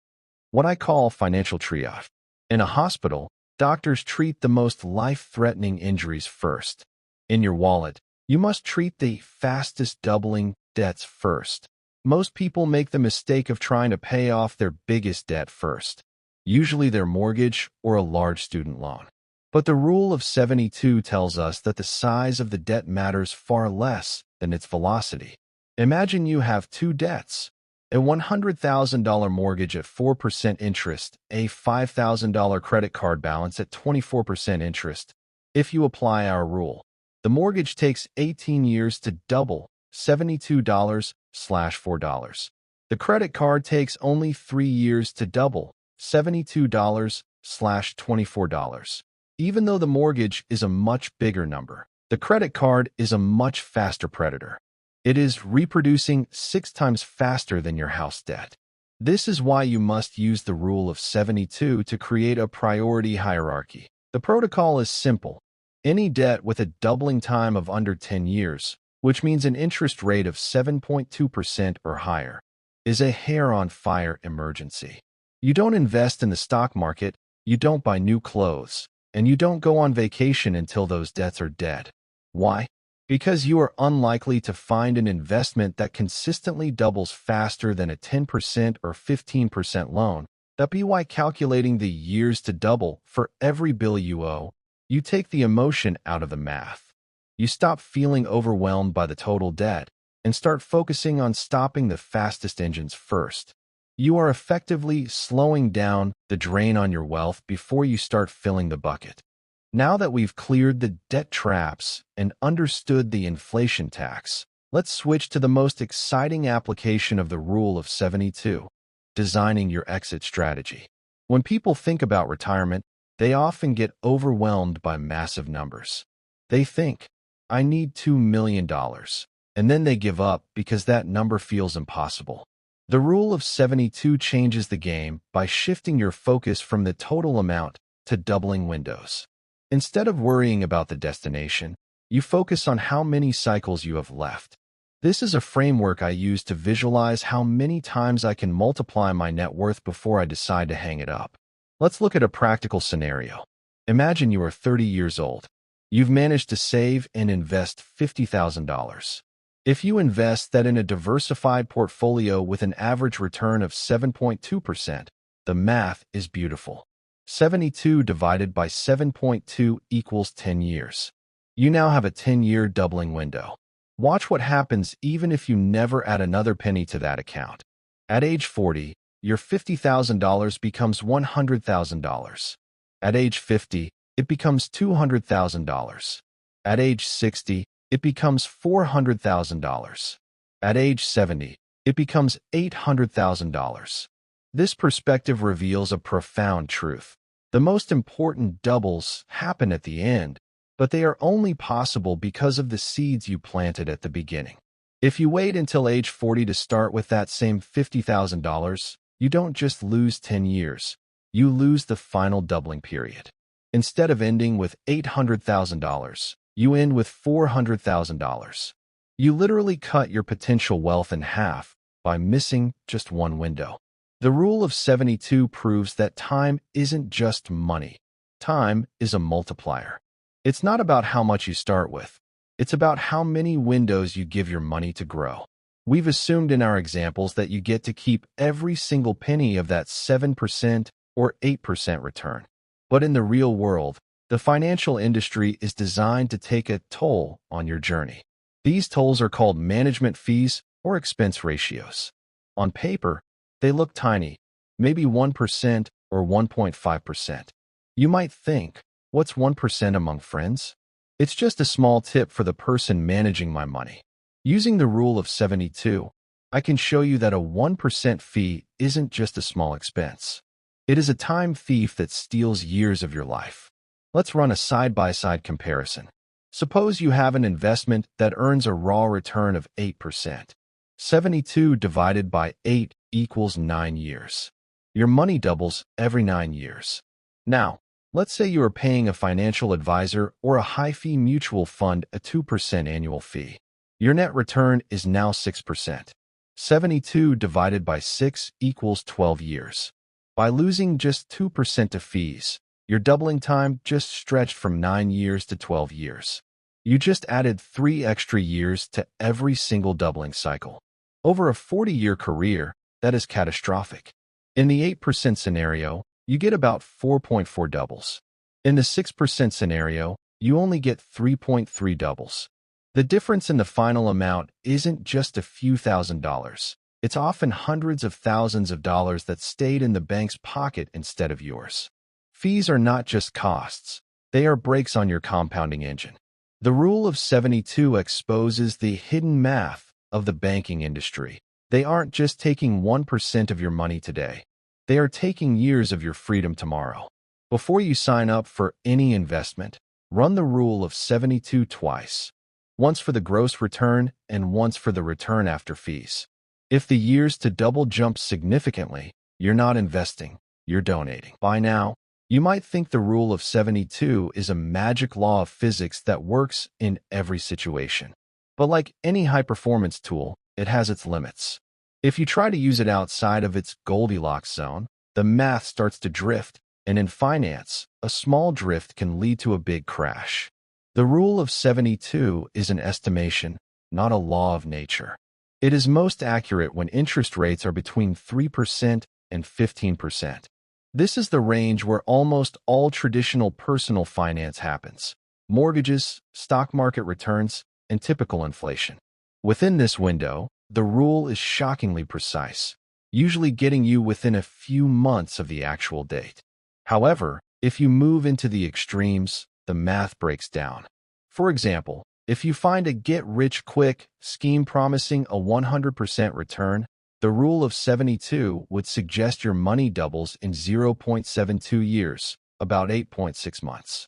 What I call financial triage. In a hospital, doctors treat the most life-threatening injuries first. In your wallet, you must treat the fastest doubling debts first. Most people make the mistake of trying to pay off their biggest debt first, usually their mortgage or a large student loan. But the rule of 72 tells us that the size of the debt matters far less than its velocity. Imagine you have 2 debts. A $100,000 mortgage at 4% interest, a $5,000 credit card balance at 24% interest. If you apply our rule, the mortgage takes 18 years to double, $72/$4. The credit card takes only 3 years to double, $72/$24. Even though the mortgage is a much bigger number, the credit card is a much faster predator. It is reproducing 6 times faster than your house debt. This is why you must use the rule of 72 to create a priority hierarchy. The protocol is simple. Any debt with a doubling time of under 10 years, which means an interest rate of 7.2% or higher, is a hair-on-fire emergency. You don't invest in the stock market, you don't buy new clothes, and you don't go on vacation until those debts are dead. Why? Because you are unlikely to find an investment that consistently doubles faster than a 10% or 15% loan. That'd be why calculating the years to double for every bill you owe, you take the emotion out of the math. You stop feeling overwhelmed by the total debt and start focusing on stopping the fastest engines first. You are effectively slowing down the drain on your wealth before you start filling the bucket. Now that we've cleared the debt traps and understood the inflation tax, let's switch to the most exciting application of the Rule of 72, designing your exit strategy. When people think about retirement, they often get overwhelmed by massive numbers. They think, I need $2 million, and then they give up because that number feels impossible. The Rule of 72 changes the game by shifting your focus from the total amount to doubling windows. Instead of worrying about the destination, you focus on how many cycles you have left. This is a framework I use to visualize how many times I can multiply my net worth before I decide to hang it up. Let's look at a practical scenario. Imagine you are 30 years old. You've managed to save and invest $50,000. If you invest that in a diversified portfolio with an average return of 7.2%, the math is beautiful. 72 divided by 7.2 equals 10 years. You now have a 10-year doubling window. Watch what happens even if you never add another penny to that account. At age 40, your $50,000 becomes $100,000. At age 50, it becomes $200,000. At age 60, it becomes $400,000. At age 70, it becomes $800,000. This perspective reveals a profound truth. The most important doubles happen at the end, but they are only possible because of the seeds you planted at the beginning. If you wait until age 40 to start with that same $50,000, you don't just lose 10 years, you lose the final doubling period. Instead of ending with $800,000, you end with $400,000. You literally cut your potential wealth in half by missing just one window. The Rule of 72 proves that time isn't just money. Time is a multiplier. It's not about how much you start with. It's about how many windows you give your money to grow. We've assumed in our examples that you get to keep every single penny of that 7% or 8% return. But in the real world, the financial industry is designed to take a toll on your journey. These tolls are called management fees or expense ratios. On paper, they look tiny, maybe 1% or 1.5%. You might think, what's 1% among friends? It's just a small tip for the person managing my money. Using the Rule of 72, I can show you that a 1% fee isn't just a small expense. It is a time thief that steals years of your life. Let's run a side-by-side comparison. Suppose you have an investment that earns a raw return of 8%. 72 divided by 8 equals 9 years. Your money doubles every 9 years. Now, let's say you are paying a financial advisor or a high-fee mutual fund a 2% annual fee. Your net return is now 6%. 72 divided by 6 equals 12 years. By losing just 2% to fees, your doubling time just stretched from 9 years to 12 years. You just added 3 extra years to every single doubling cycle. Over a 40-year career, that is catastrophic. In the 8% scenario, you get about 4.4 doubles. In the 6% scenario, you only get 3.3 doubles. The difference in the final amount isn't just a few $1,000s. It's often hundreds of thousands of dollars that stayed in the bank's pocket instead of yours. Fees are not just costs. They are brakes on your compounding engine. The Rule of 72 exposes the hidden math of the banking industry. They aren't just taking 1% of your money today. They are taking years of your freedom tomorrow. Before you sign up for any investment, run the Rule of 72 twice. Once for the gross return and once for the return after fees. If the years to double jump significantly, you're not investing, you're donating. By now, You might think the rule of 72 is a magic law of physics that works in every situation. But like any high-performance tool, it has its limits. If you try to use it outside of its Goldilocks zone, the math starts to drift, and in finance, a small drift can lead to a big crash. The rule of 72 is an estimation, not a law of nature. It is most accurate when interest rates are between 3% and 15%. This is the range where almost all traditional personal finance happens: mortgages, stock market returns, and typical inflation. Within this window, the rule is shockingly precise, usually getting you within a few months of the actual date. However, if you move into the extremes, the math breaks down. For example, if you find a get-rich-quick scheme promising a 100% return, the rule of 72 would suggest your money doubles in 0.72 years, about 8.6 months.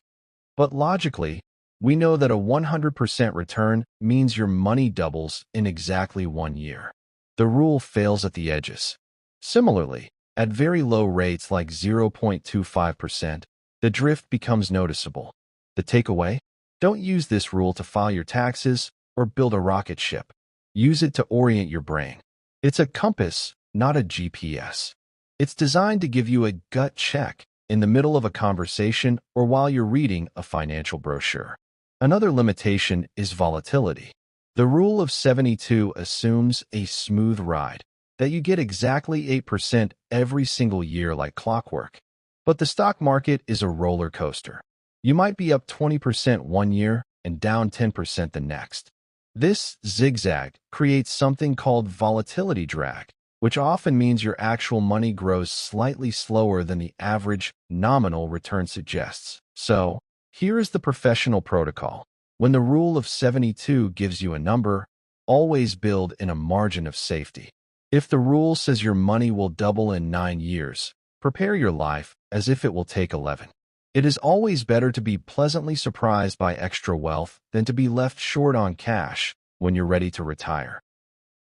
But logically, we know that a 100% return means your money doubles in exactly 1 year. The rule fails at the edges. Similarly, at very low rates like 0.25%, the drift becomes noticeable. The takeaway? Don't use this rule to file your taxes or build a rocket ship. Use it to orient your brain. It's a compass, not a GPS. It's designed to give you a gut check in the middle of a conversation or while you're reading a financial brochure. Another limitation is volatility. The rule of 72 assumes a smooth ride, that you get exactly 8% every single year like clockwork. But the stock market is a roller coaster. You might be up 20% 1 year and down 10% the next. This zigzag creates something called volatility drag, which often means your actual money grows slightly slower than the average nominal return suggests. So, here is the professional protocol. When the rule of 72 gives you a number, always build in a margin of safety. If the rule says your money will double in 9 years, prepare your life as if it will take 11. It is always better to be pleasantly surprised by extra wealth than to be left short on cash when you're ready to retire.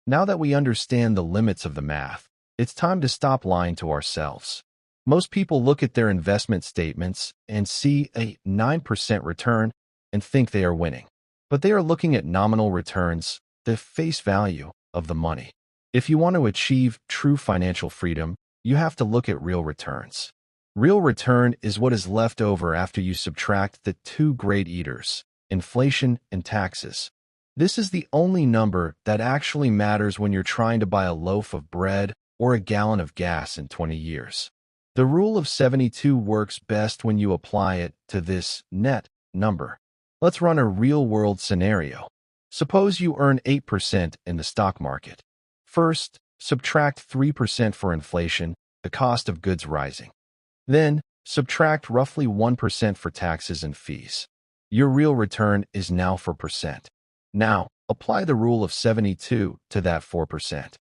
Now that we understand the limits of the math, it's time to stop lying to ourselves. Most people look at their investment statements and see a 9% return and think they are winning. But they are looking at nominal returns, the face value of the money. If you want to achieve true financial freedom, you have to look at real returns. Real return is what is left over after you subtract the two great eaters, inflation and taxes. This is the only number that actually matters when you're trying to buy a loaf of bread or a gallon of gas in 20 years. The rule of 72 works best when you apply it to this net number. Let's run a real-world scenario. Suppose you earn 8% in the stock market. First, subtract 3% for inflation, the cost of goods rising. Then, subtract roughly 1% for taxes and fees. Your real return is now 4%. Now, apply the rule of 72 to that 4%.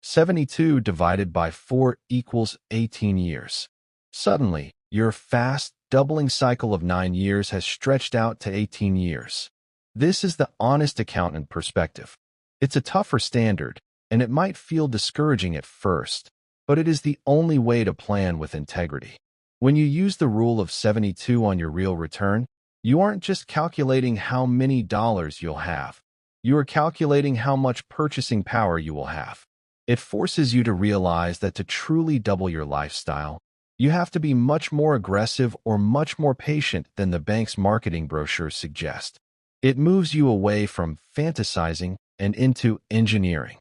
72 divided by 4 equals 18 years. Suddenly, your fast, doubling cycle of 9 years has stretched out to 18 years. This is the honest accountant perspective. It's a tougher standard, and it might feel discouraging at first, but it is the only way to plan with integrity. When you use the rule of 72 on your real return, you aren't just calculating how many dollars you'll have. You are calculating how much purchasing power you will have. It forces you to realize that to truly double your lifestyle, you have to be much more aggressive or much more patient than the bank's marketing brochures suggest. It moves you away from fantasizing and into engineering.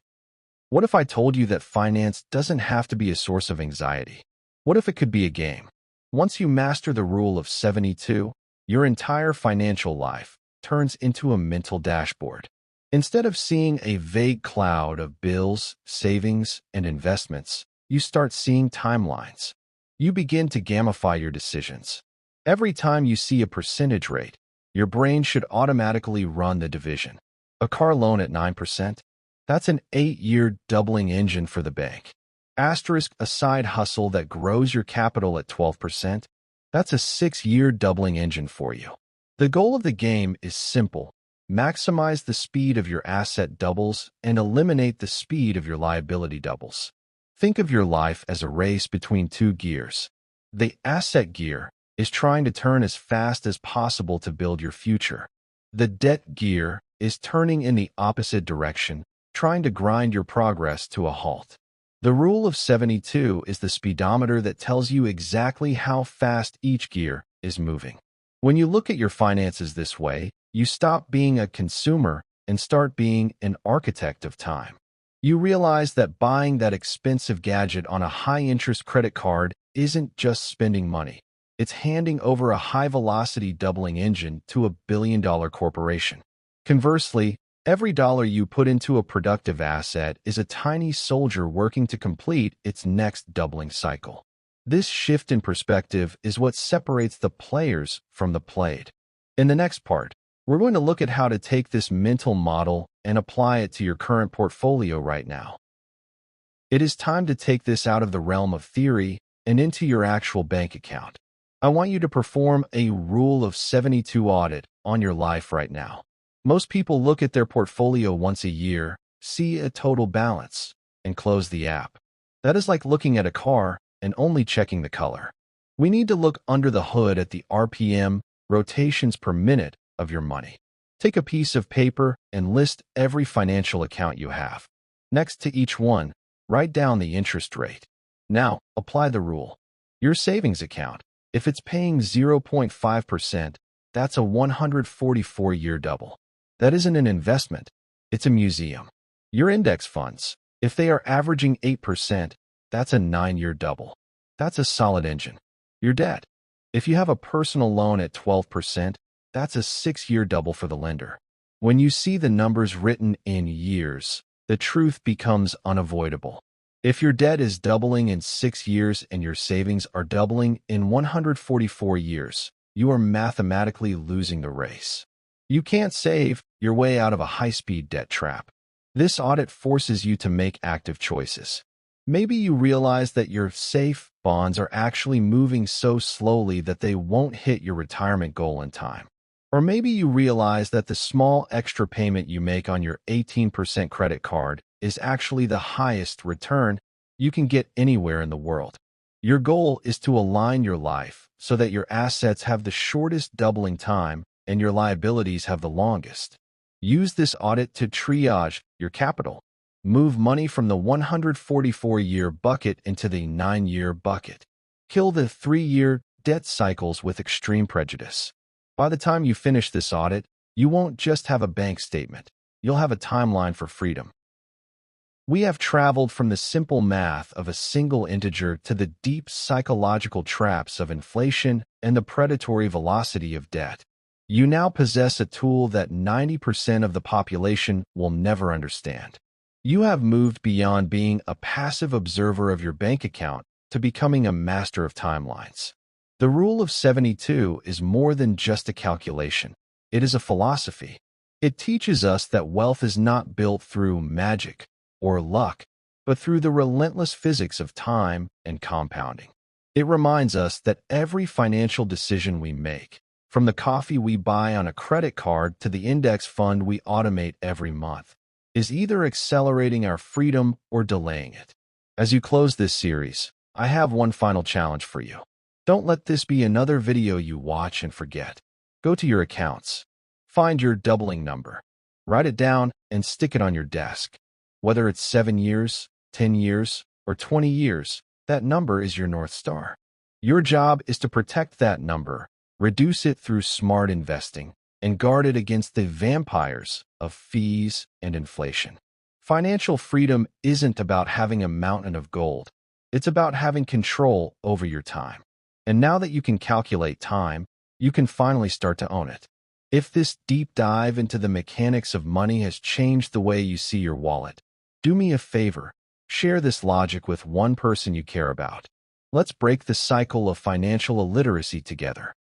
What if I told you that finance doesn't have to be a source of anxiety? What if it could be a game? Once you master the rule of 72, your entire financial life turns into a mental dashboard. Instead of seeing a vague cloud of bills, savings, and investments, you start seeing timelines. You begin to gamify your decisions. Every time you see a percentage rate, your brain should automatically run the division. A car loan at 9%? That's an 8-year doubling engine for the bank. Asterisk a side hustle that grows your capital at 12%? That's a 6-year doubling engine for you. The goal of the game is simple. Maximize the speed of your asset doubles and eliminate the speed of your liability doubles. Think of your life as a race between two gears. The asset gear is trying to turn as fast as possible to build your future. The debt gear is turning in the opposite direction, trying to grind your progress to a halt. The rule of 72 is the speedometer that tells you exactly how fast each gear is moving. When you look at your finances this way, you stop being a consumer and start being an architect of time. You realize that buying that expensive gadget on a high-interest credit card isn't just spending money. It's handing over a high-velocity doubling engine to a billion-dollar corporation. Conversely, every dollar you put into a productive asset is a tiny soldier working to complete its next doubling cycle. This shift in perspective is what separates the players from the played. In the next part, we're going to look at how to take this mental model and apply it to your current portfolio right now. It is time to take this out of the realm of theory and into your actual bank account. I want you to perform a Rule of 72 audit on your life right now. Most people look at their portfolio once a year, see a total balance, and close the app. That is like looking at a car and only checking the color. We need to look under the hood at the RPM, rotations per minute, of your money. Take a piece of paper and list every financial account you have. Next to each one, write down the interest rate. Now, apply the rule. Your savings account, if it's paying 0.5%, that's a 144-year double. That isn't an investment, it's a museum. Your index funds, if they are averaging 8%, that's a 9-year double. That's a solid engine. Your debt, if you have a personal loan at 12%, that's a 6-year double for the lender. When you see the numbers written in years, the truth becomes unavoidable. If your debt is doubling in 6 years and your savings are doubling in 144 years, you are mathematically losing the race. You can't save your way out of a high-speed debt trap. This audit forces you to make active choices. Maybe you realize that your safe bonds are actually moving so slowly that they won't hit your retirement goal in time. Or maybe you realize that the small extra payment you make on your 18% credit card is actually the highest return you can get anywhere in the world. Your goal is to align your life so that your assets have the shortest doubling time and your liabilities have the longest. Use this audit to triage your capital. Move money from the 144-year bucket into the 9-year bucket. Kill the 3-year debt cycles with extreme prejudice. By the time you finish this audit, you won't just have a bank statement. You'll have a timeline for freedom. We have traveled from the simple math of a single integer to the deep psychological traps of inflation and the predatory velocity of debt. You now possess a tool that 90% of the population will never understand. You have moved beyond being a passive observer of your bank account to becoming a master of timelines. The Rule of 72 is more than just a calculation. It is a philosophy. It teaches us that wealth is not built through magic or luck, but through the relentless physics of time and compounding. It reminds us that every financial decision we make, from the coffee we buy on a credit card to the index fund we automate every month, is either accelerating our freedom or delaying it. As you close this series, I have one final challenge for you. Don't let this be another video you watch and forget. Go to your accounts. Find your doubling number. Write it down and stick it on your desk. Whether it's 7 years, 10 years, or 20 years, that number is your North Star. Your job is to protect that number, reduce it through smart investing, and guard it against the vampires of fees and inflation. Financial freedom isn't about having a mountain of gold. It's about having control over your time. And now that you can calculate time, you can finally start to own it. If this deep dive into the mechanics of money has changed the way you see your wallet, do me a favor, share this logic with one person you care about. Let's break the cycle of financial illiteracy together.